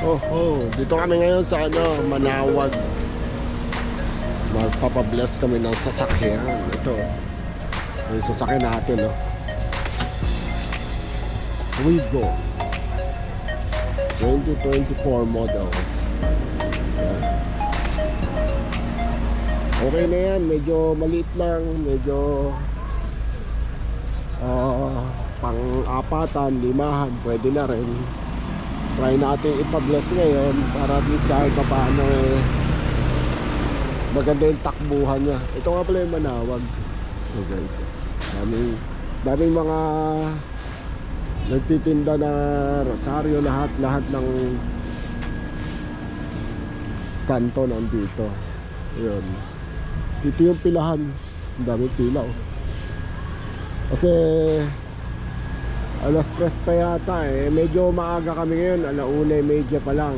Dito kami ngayon sa Manawag. Magpapabless kami ng sasakyan. Ito, yung sasakyan natin, Wigo 2024 model. Okay na yan, medyo maliit lang, medyo pang-apatan, limahan, pwede na rin. Try natin ipa-bless ngayon para at least kahit pa paano maganda yung takbuhan niya. Ito nga pala yung Manawag. So guys, daming mga nagtitinda na rosaryo, lahat ng santo nandito. Ayun. Dito yung pilahan. Ang daming pila, Kasi alas 3 pa yata medyo maaga kami ngayon, 1:30 pa lang.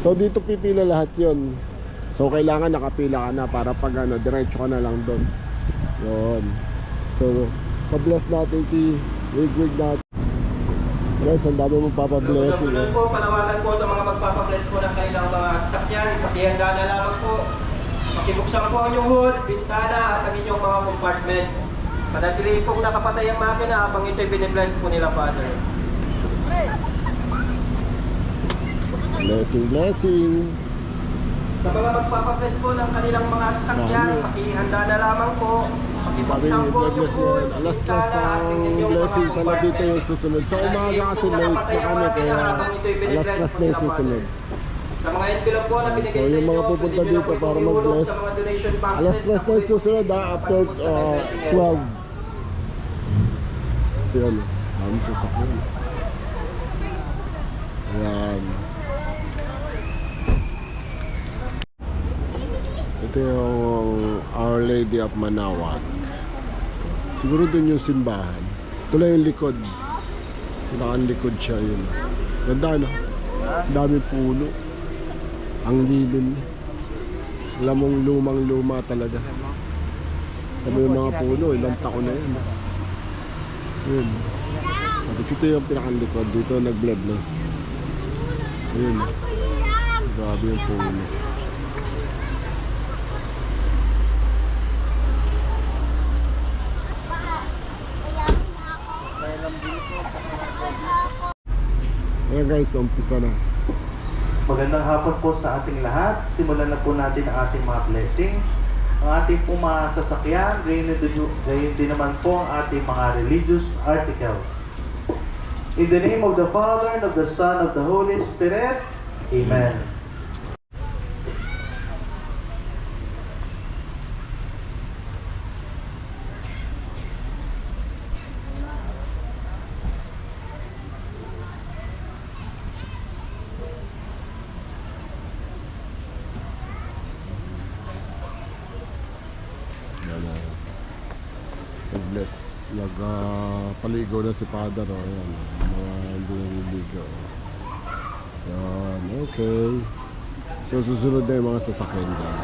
So dito pipila lahat yun. So kailangan nakapila ka na para pag diretso ka na lang doon. Yun. So pa-bless natin si Wig natin. Guys, ang dami mong papabless. Sunod po, panawagan po sa mga magpapabless po ng kanilang mga sasakyan. Pakihanda na lamang po. Pakibuksan po ang inyong hood, bintana at ang inyong mga compartment. Panatilihin pong nakapatay ang makina habang ito'y binibless po nila, Father. Blessing. Sa mga magpapabless po ng kanilang mga sasakyan, pakihanda na lamang po. Pakibuksan po ang inyong hood, alas 3 bintana at ang ang inyong blessing mga pala dito yung compartment. susunod. Sa umaga kasi late na kami, kaya alas 3 na yung susunod. Sa mga envelope po na binigay So sa yung inyo, mga pupunta pwede nyo dito na po para ihulog mag-bless, sa mga donation boxes alas 3 na yung susunod, after 12. Ito yan, dami sasakyan. Ayan. Ito yung Our Lady of Manawag. Siguro dun yung simbahan. Ito lang yung likod. Pinakang likod siya yun. Ganda, no? Ang dami puno. Ang lilim. Alam mong lumang-luma talaga. Sabi yung mga puno, ilang taon na yan. Yun. Tapos ito yung pinakang likod. Dito nag-bless. Ayun. Grabe yung puno. Ayan guys, umpisa na. Magandang hapon po sa ating lahat. Simulan na po natin ang ating mga blessings. Ang ating po mga sasakyan, gayon din naman po ang ating mga religious articles. In the name of the Father, and of the Son, and of the Holy Spirit. Amen. Nag-bless. Nagpaligo na si Father. Ayan. Mga hindi naliligo. Ayan. Okay. So susunod na yung mga sasakyan dyan.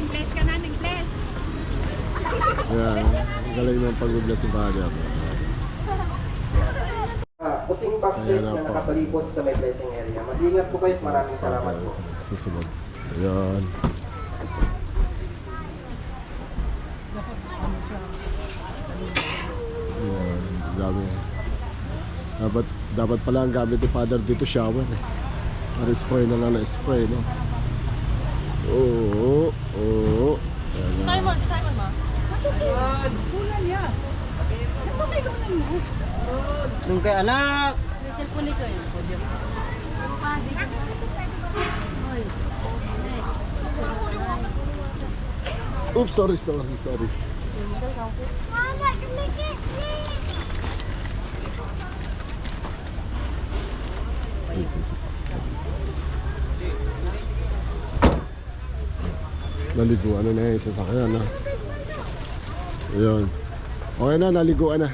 Bless ka namin, bless. Ayan. Ang galing ng pag-bless si Father. Puting boxes na nakapalibot sa may blessing area. Mag-ingat po kayo at maraming salamat po. Susunod. Ayan. Ayan. Dami. Dapat pala ang gamit ni Father dito shower. Para spray na lang na spray, no? Oo. Ayan. Simon mo. Bulan niya. Napakailangan niya. Nung kay anak! May cellphone nito yun. Oops, sorry. Naliguan na yung sasakyan, ha? Ayun. Okay na, naliguan na.